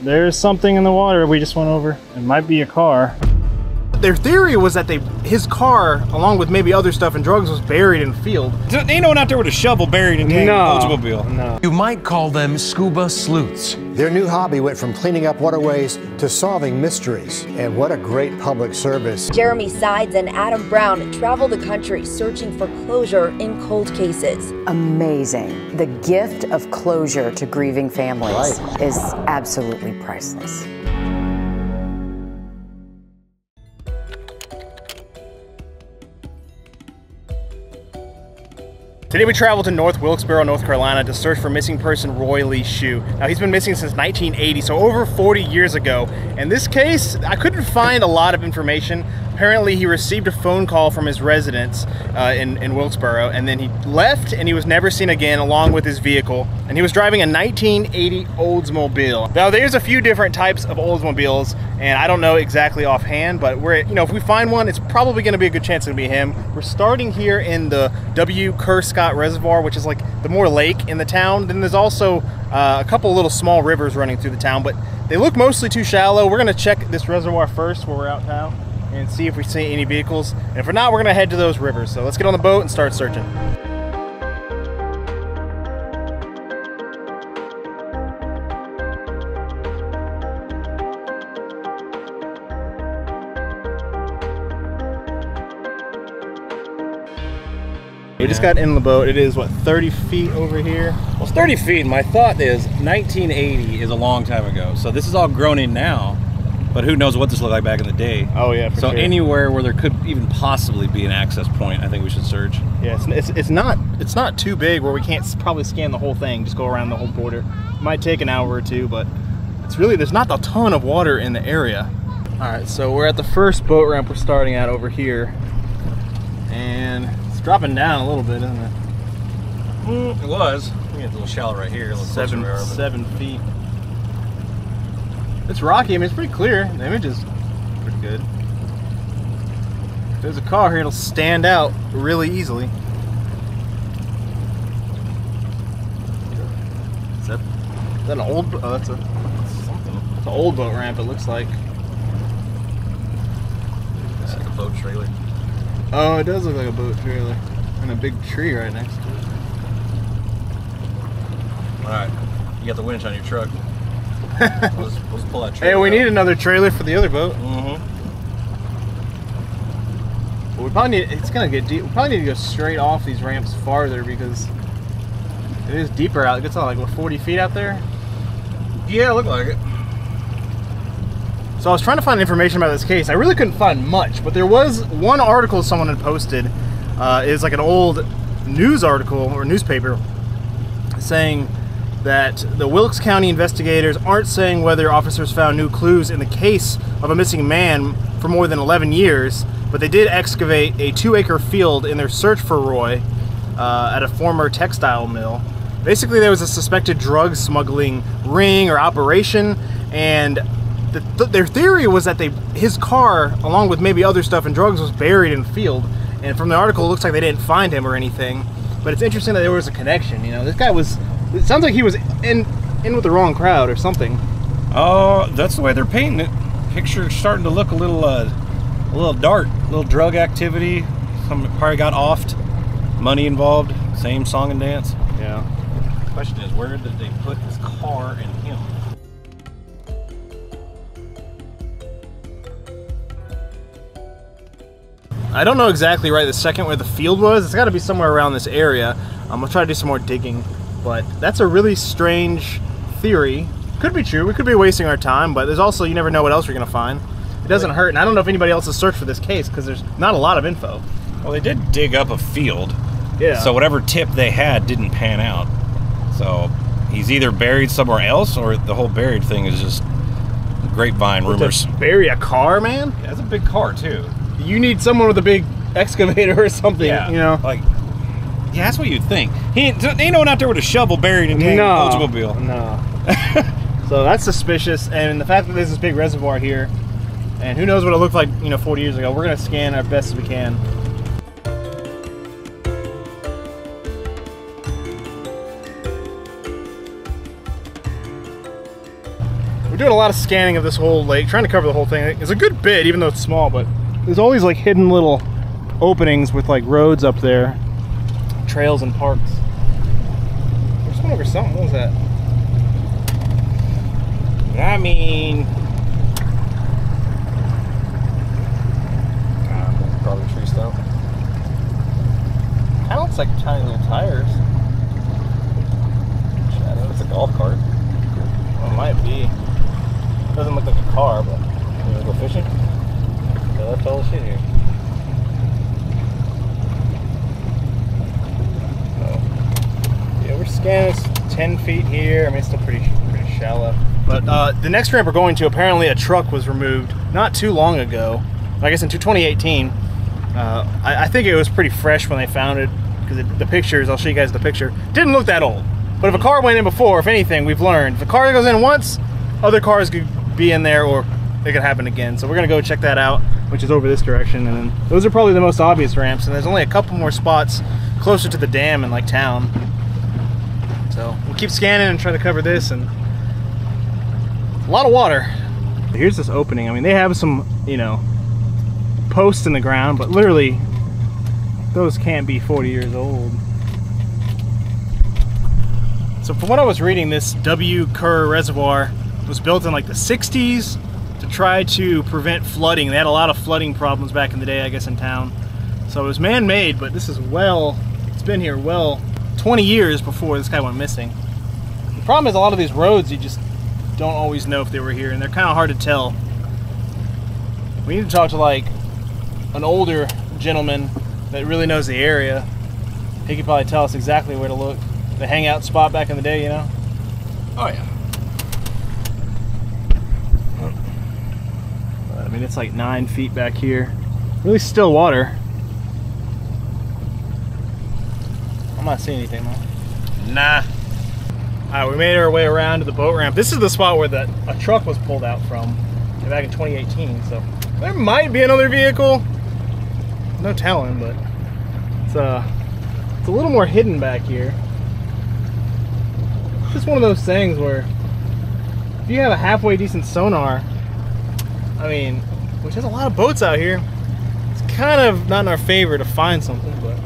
there's something in the water we just went over. It might be a car. Their theory was that his car, along with maybe other stuff and drugs, was buried in a field. Ain't no one out there with a shovel buried in an Oldsmobile. No. You might call them scuba sleuths. Their new hobby went from cleaning up waterways to solving mysteries. And what a great public service. Jeremy Sides and Adam Brown travel the country searching for closure in cold cases. Amazing. The gift of closure to grieving families is absolutely priceless. Today we traveled to North Wilkesboro, North Carolina to search for missing person Roy Lee Shew. Now he's been missing since 1980, so over 40 years ago. In this case, I couldn't find a lot of information. Apparently he received a phone call from his residence in Wilkesboro, and then he left and he was never seen again along with his vehicle. And he was driving a 1980 Oldsmobile. Now there's a few different types of Oldsmobiles, and I don't know exactly offhand, but if we find one, it's probably gonna be a good chance it'll be him. We're starting here in the Kerr Reservoir, which is like the more lake in the town. Then there's also a couple little small rivers running through the town, but they look mostly too shallow. We're gonna check this reservoir first where we're out now and see if we see any vehicles. And if we're not, we're gonna head to those rivers. So let's get on the boat and start searching. We just got in the boat. It is, what, 30 feet over here? Well, it's 30 feet. My thought is 1980 is a long time ago. So this is all grown in now, but who knows what this looked like back in the day. Oh, yeah, for so sure. Anywhere where there could even possibly be an access point, I think we should search. Yeah, it's not too big where we can't probably scan the whole thing, just go around the whole border. It might take an hour or two, but it's really, there's not a ton of water in the area. All right, so we're at the first boat ramp we're starting at over here. And dropping down a little bit, isn't it? It was. We get a little shallow right here. Seven feet. It's rocky. I mean, it's pretty clear. The image is pretty good. If there's a car here, it'll stand out really easily. Is that an old? Oh, that's something. It's an old boat ramp. It looks like. It's like a boat trailer. Oh, it does look like a boat trailer. And a big tree right next to it. Alright, you got the winch on your truck. let's pull that trailer. Hey, we need another trailer for the other boat. Mm-hmm. Well, we probably need, it's gonna get deep. We probably need to go straight off these ramps farther because it is deeper out. It gets on like, what, 40 feet out there? Yeah, it looked like it. So I was trying to find information about this case. I really couldn't find much, but there was one article someone had posted. Is like an old news article or newspaper saying that the Wilkes County investigators aren't saying whether officers found new clues in the case of a missing man for more than 11 years, but they did excavate a 2-acre field in their search for Roy at a former textile mill. Basically, there was a suspected drug smuggling ring or operation, and their theory was that his car, along with maybe other stuff and drugs, was buried in a field. And from the article, it looks like they didn't find him or anything. But it's interesting that there was a connection. You know, this guy was. It sounds like he was in with the wrong crowd or something. Oh, that's the way they're painting it. Picture's starting to look a little dark. A little drug activity. Some probably got offed. Money involved. Same song and dance. Yeah. The question is, where did they put his car and him? I don't know exactly right this second where the field was. It's got to be somewhere around this area. I'm gonna try to do some more digging, but that's a really strange theory. Could be true. We could be wasting our time, but there's also, you never know what else you're gonna find. It doesn't hurt, and I don't know if anybody else has searched for this case because there's not a lot of info. Well, they did dig up a field. Yeah. So whatever tip they had didn't pan out. So he's either buried somewhere else, or the whole buried thing is just grapevine rumors. To bury a car, man? Yeah, that's a big car too. You need someone with a big excavator or something. Yeah, you know, like. Yeah, that's what you'd think. Ain't no one out there with a shovel buried in an Oldsmobile. No. So that's suspicious, and the fact that there's this big reservoir here, and who knows what it looked like, 40 years ago. We're gonna scan our best as we can. doing a lot of scanning of this whole lake, trying to cover the whole thing. It's a good bit, even though it's small, but there's always like hidden little openings with like roads up there, trails and parks. I just went over something. What was that? I mean, Probably tree stump. kind of looks like tiny little tires. Shadow. It's a golf cart. Well, it might be. Doesn't look like a car, but You wanna go fishing? Yeah, that's all the shit here. yeah, we're scanning 10 feet here. I mean, it's still pretty shallow. But the next ramp we're going to, apparently a truck was removed not too long ago. I guess in 2018. I think it was pretty fresh when they found it, because the pictures, I'll show you guys the picture, didn't look that old. But if a car went in before, if anything, we've learned, if a car goes in once, other cars could be in there, or it could happen again. So we're gonna go check that out, which is over this direction. And then those are probably the most obvious ramps, and there's only a couple more spots closer to the dam in like town. So we'll keep scanning and try to cover this, and a lot of water. Here's this opening. I mean, they have some, you know, posts in the ground, but literally those can't be 40 years old. So from what I was reading, this Kerr Reservoir was built in like the 60s to try to prevent flooding. They had a lot of flooding problems back in the day, I guess, in town. So it was man-made, but this is it's been here 20 years before this guy went missing. The problem is a lot of these roads, you just don't always know if they were here, and they're kind of hard to tell. We need to talk to like an older gentleman that really knows the area. He could probably tell us exactly where to look. The hangout spot back in the day, you know? Oh yeah. I mean, it's like 9 feet back here. Really still water. I'm not seeing anything though. Nah. Alright, we made our way around to the boat ramp. This is the spot where a truck was pulled out from back in 2018, so there might be another vehicle. No telling, but it's a little more hidden back here. It's just one of those things where if you have a halfway decent sonar, I mean, which has a lot of boats out here, it's kind of not in our favor to find something, but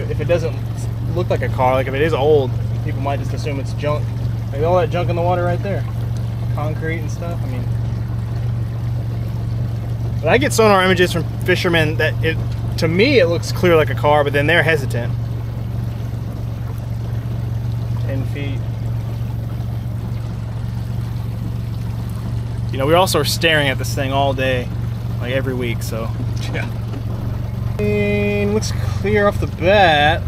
if it doesn't look like a car, like if it is old, people might just assume it's junk. Like all that junk in the water right there. Concrete and stuff, I mean. But I get sonar images from fishermen that to me it looks clear like a car, but then they're hesitant. 10 feet. You know, we also are staring at this thing all day, like every week, so. Yeah. And looks clear off the bat.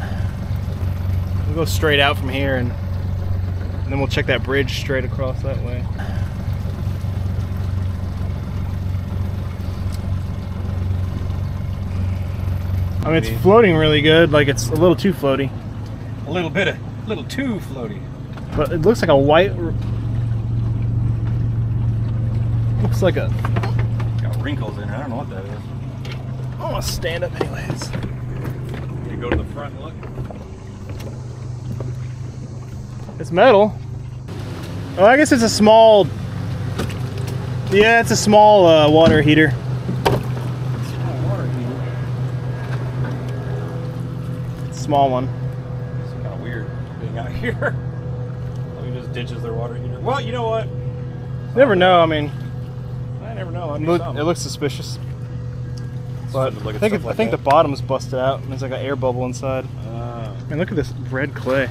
We'll go straight out from here, and then we'll check that bridge straight across that way. I mean, it's floating really good, like it's a little too floaty. A little too floaty. But it looks like a white... Looks like a... Got wrinkles in it. I don't know what that is. I want to stand up anyways. You go to the front and look. It's metal. Oh, I guess it's a small... Yeah, it's a small water heater. Small one. It's kind of weird being out here. Like just ditches their water heater. Well, you know what? Never know. I mean, I never know. it looks suspicious. But I think the bottom's busted out, and there's like an air bubble inside. Man, look at this red clay.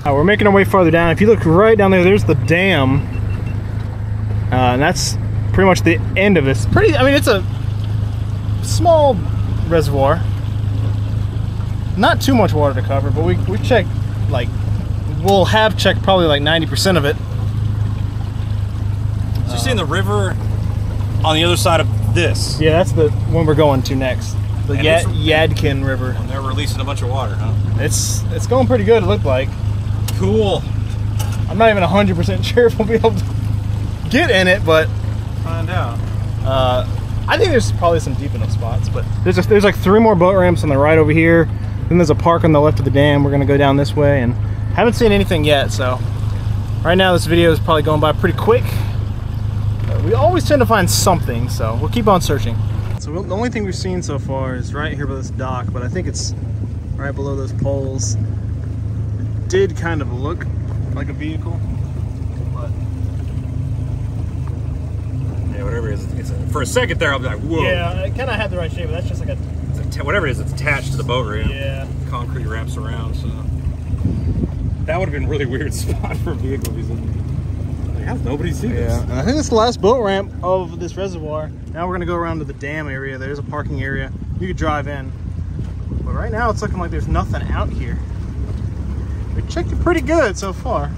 We're making our way farther down. If you look right down there, there's the dam, and that's pretty much the end of this. I mean, it's a small reservoir. Not too much water to cover, but we checked, like, we'll have checked probably like 90% of it. So you're seeing the river on the other side of this? Yeah, that's the one we're going to next. The Yadkin River. And they're releasing a bunch of water, huh? It's going pretty good, it looked like. Cool. I'm not even 100% sure if we'll be able to get in it, but Find out. I think there's probably some deep enough spots, but there's like 3 more boat ramps on the right over here. Then there's a park on the left of the dam. We're gonna go down this way, and haven't seen anything yet, so Right now this video is probably going by pretty quick. We always tend to find something, so we'll keep on searching. So the only thing we've seen so far is right here by this dock, but I think it's right below those poles. It did kind of look like a vehicle, but yeah, whatever it is, for a second there I'll be like, whoa. yeah, it kind of had the right shape, but that's just like a... Whatever it is, it's attached to the boat ramp. Yeah. Concrete wraps around, so that would have been a really weird spot for a vehicle. Like, how's nobody seen this? Yeah, and I think it's the last boat ramp of this reservoir. Now we're gonna go around to the dam area. There's a parking area. You could drive in. But right now it's looking like there's nothing out here. We checked it pretty good so far.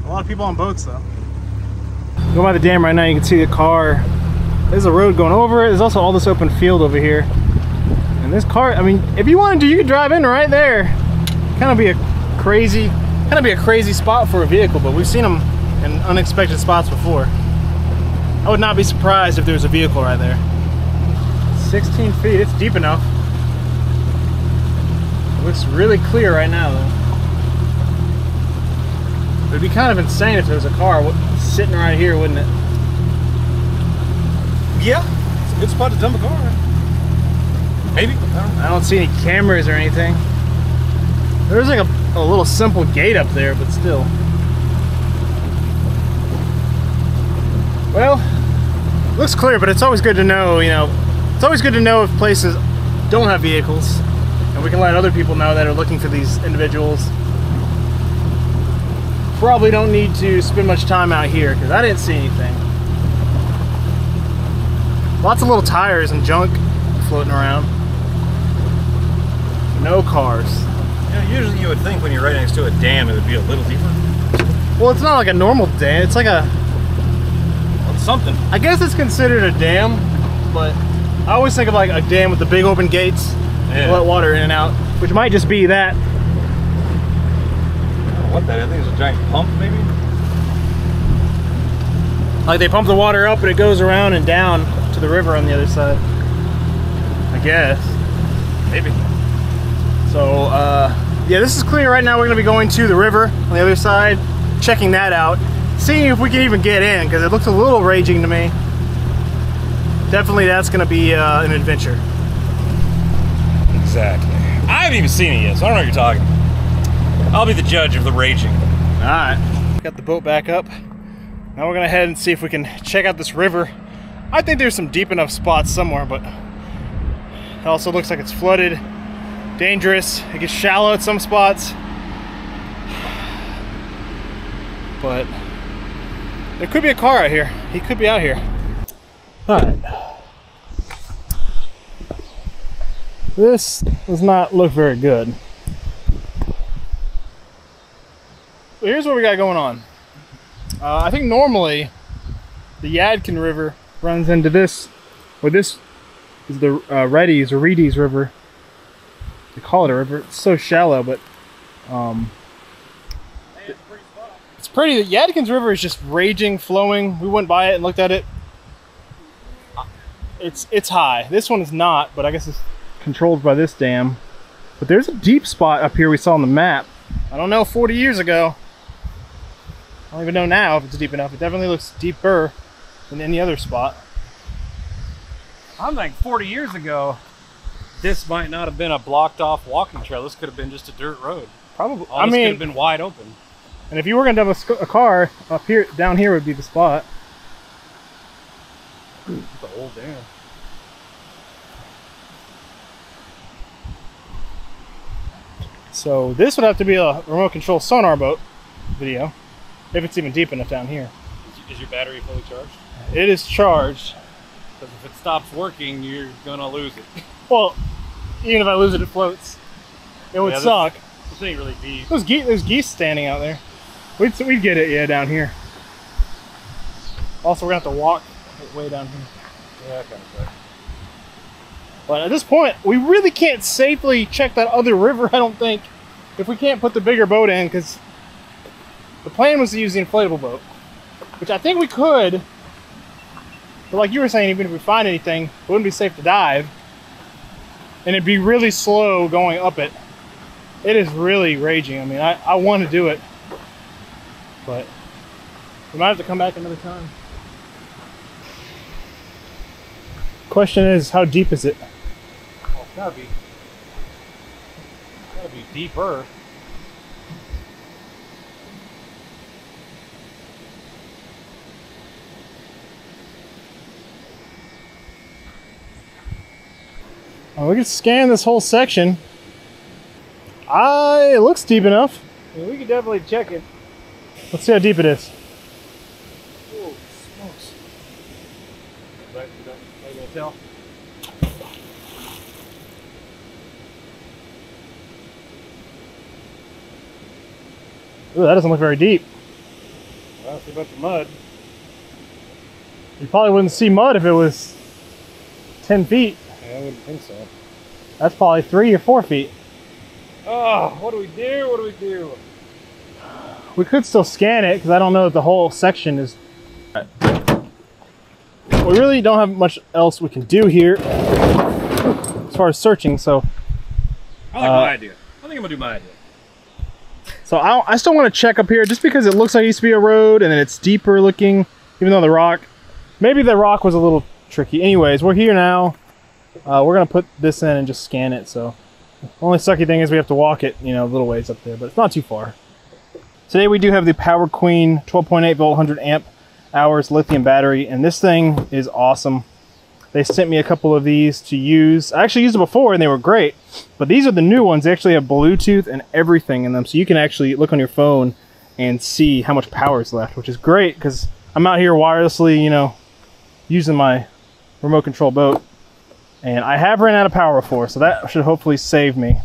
A lot of people on boats though. Go by the dam right now, you can see the car. There's a road going over it. There's also all this open field over here. And this car, I mean, if you wanted to, you could drive in right there. Kind of be a crazy spot for a vehicle, but we've seen them in unexpected spots before. I would not be surprised if there was a vehicle right there. 16 feet, it's deep enough. It looks really clear right now though. It would be kind of insane if there was a car sitting right here, wouldn't it? Yeah, it's a good spot to dump a car. Maybe. I don't see any cameras or anything. There's like a little simple gate up there, but still. Well, looks clear, but it's always good to know, you know, it's always good to know if places don't have vehicles, and we can let other people know that are looking for these individuals. Probably don't need to spend much time out here, because I didn't see anything. Lots of little tires and junk floating around. No cars. Yeah, usually you would think when you're right next to a dam it would be a little deeper. Well, it's not like a normal dam. It's like a... Well, it's something. I guess it's considered a dam, but I always think of like a dam with the big open gates. Yeah. To let water in and out, which might just be that. I don't know what that is. I think it's a giant pump, maybe? Like they pump the water up and it goes around and down to the river on the other side. I guess. Maybe. So, yeah, this is clear right now. We're going to be going to the river on the other side, checking that out, seeing if we can even get in, because it looks a little raging to me. Definitely that's going to be an adventure. Exactly. I haven't even seen it yet, so I don't know what you're talking about. I'll be the judge of the raging. Alright. Got the boat back up. Now we're going to head and see if we can check out this river. I think there's some deep enough spots somewhere, but it also looks like it's flooded. Dangerous. It gets shallow at some spots. But there could be a car out here. He could be out here. Alright. This does not look very good. So here's what we got going on. I think normally the Yadkin River runs into this, or this is the Reedy's River. They call it a river. It's so shallow, but it's pretty. The Yadkin's River is just raging, flowing. We went by it and looked at it. It's high. This one is not, but I guess it's controlled by this dam. But there's a deep spot up here we saw on the map. I don't know, 40 years ago. I don't even know now if it's deep enough. It definitely looks deeper than any other spot. I'm like 40 years ago, this might not have been a blocked off walking trail. This could have been just a dirt road. Probably. All this could have been wide open. And if you were going to have a car up here, down here would be the spot. It's an old dam. So this would have to be a remote control sonar boat video, if it's even deep enough down here. Is your battery fully charged? It is charged. Because if it stops working, you're gonna lose it. Well, even if I lose it, it floats. It would suck. This ain't really deep. There's geese standing out there. We'd get it, yeah, down here. Also, we're gonna have to walk way down here. Yeah, that kind of sucks. But at this point, we really can't safely check that other river, I don't think, if we can't put the bigger boat in, because the plan was to use the inflatable boat, which I think we could, but like you were saying, even if we find anything, it wouldn't be safe to dive, and it'd be really slow going up it. It is really raging. I mean, I want to do it, but we might have to come back another time. Question is, how deep is it? Well, it's gotta be deeper. Oh, we can scan this whole section. It looks deep enough. Yeah, we can definitely check it. Let's see how deep it is. Oh, smokes. Are you gonna tell? Ooh, that doesn't look very deep. Well, it's a bunch of mud. You probably wouldn't see mud if it was 10 feet. Yeah, I wouldn't think so. That's probably 3 or 4 feet. Oh, what do we do? What do we do? We could still scan it because I don't know that the whole section is. We really don't have much else we can do here as far as searching. So I like my idea. I think I'm gonna do my idea. So I still want to check up here just because it looks like it used to be a road and then it's deeper looking, even though the rock, maybe the rock was a little tricky. Anyways, we're here now. We're going to put this in and just scan it. So the only sucky thing is we have to walk it, you know, a little ways up there, but it's not too far. Today we do have the Power Queen 12.8 volt 100 amp hours lithium battery, and this thing is awesome. They sent me a couple of these to use. I actually used them before and they were great, but these are the new ones. They actually have Bluetooth and everything in them, so you can actually look on your phone and see how much power is left, which is great because I'm out here wirelessly, you know, using my remote control boat, and I have ran out of power before, so that should hopefully save me.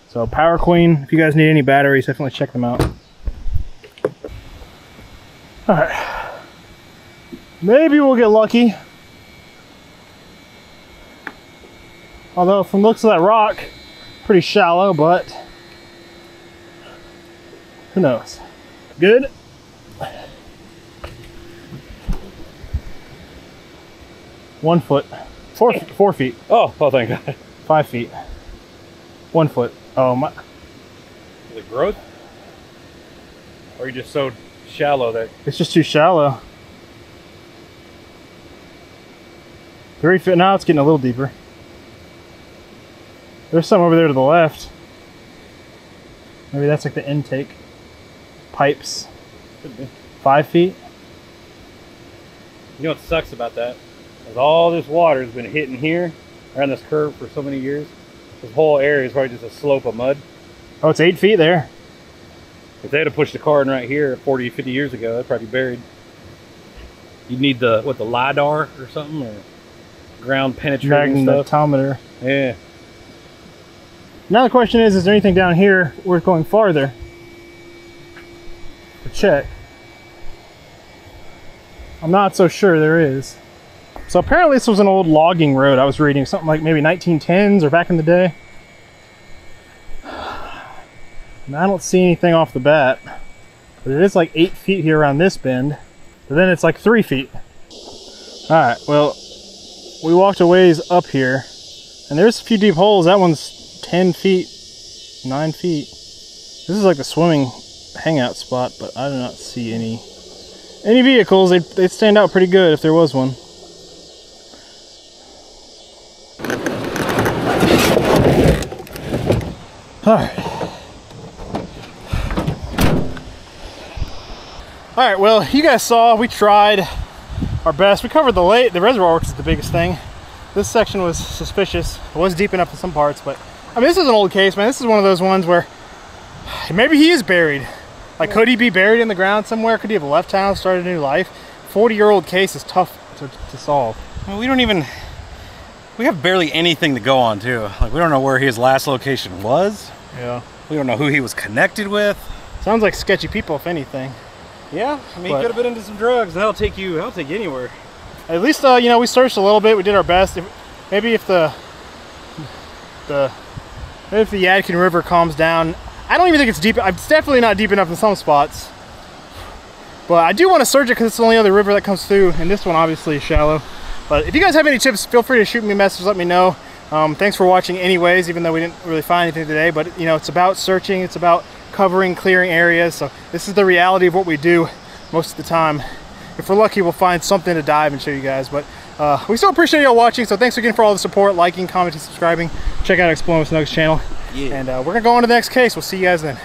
So Power Queen, if you guys need any batteries, definitely check them out. All right, maybe we'll get lucky. Although from the looks of that rock, pretty shallow, but who knows? Good. One foot. 4 feet. Oh, thank God. 5 feet. 1 foot. Oh my. Is it growth? Or are you just so shallow that... It's just too shallow. 3 feet. Now it's getting a little deeper. There's some over there to the left. Maybe that's like the intake pipes. Could be. 5 feet. You know what sucks about that? Is all this water has been hitting here around this curve for so many years. This whole area is probably just a slope of mud. Oh, it's 8 feet there. If they had pushed the car in right here 40, 50 years ago, that'd probably be buried. You'd need the, what, the LiDAR or something? Or ground penetrating stuff? Magnetometer. Yeah. Now the question is there anything down here worth going farther to check? I'm not so sure there is. So apparently this was an old logging road I was reading, something like maybe 1910s or back in the day. And I don't see anything off the bat, but it is like 8 feet here around this bend, but then it's like 3 feet. All right, well, we walked a ways up here and there's a few deep holes. That one's 10 feet, 9 feet. This is like the swimming hangout spot, but I do not see any vehicles. They'd stand out pretty good if there was one. All right, well, you guys saw we tried our best. We covered the reservoir, which is the biggest thing. This section was suspicious. It was deep enough in some parts, but I mean, this is an old case, man. This is one of those ones where maybe he is buried. Like, could he be buried in the ground somewhere? Could he have left town, started a new life? 40-year-old case is tough to solve. Well, we have barely anything to go on, too. Like, we don't know where his last location was. Yeah. We don't know who he was connected with. Sounds like sketchy people, if anything. Yeah, I mean, he could have been into some drugs. That'll take you anywhere. At least, you know, we searched a little bit. We did our best. Maybe if the Yadkin River calms down, I don't even think it's deep. It's definitely not deep enough in some spots. But I do want to search it because it's the only other river that comes through, and this one obviously is shallow. But if you guys have any tips, feel free to shoot me a message, let me know. Thanks for watching anyways, even though we didn't really find anything today. But, you know, it's about searching. It's about covering, clearing areas. So this is the reality of what we do most of the time. If we're lucky, we'll find something to dive and show you guys. But we still appreciate y'all watching. So thanks again for all the support, liking, commenting, subscribing. Check out Exploring with Snugs channel. Yeah. And we're gonna go on to the next case. We'll see you guys then.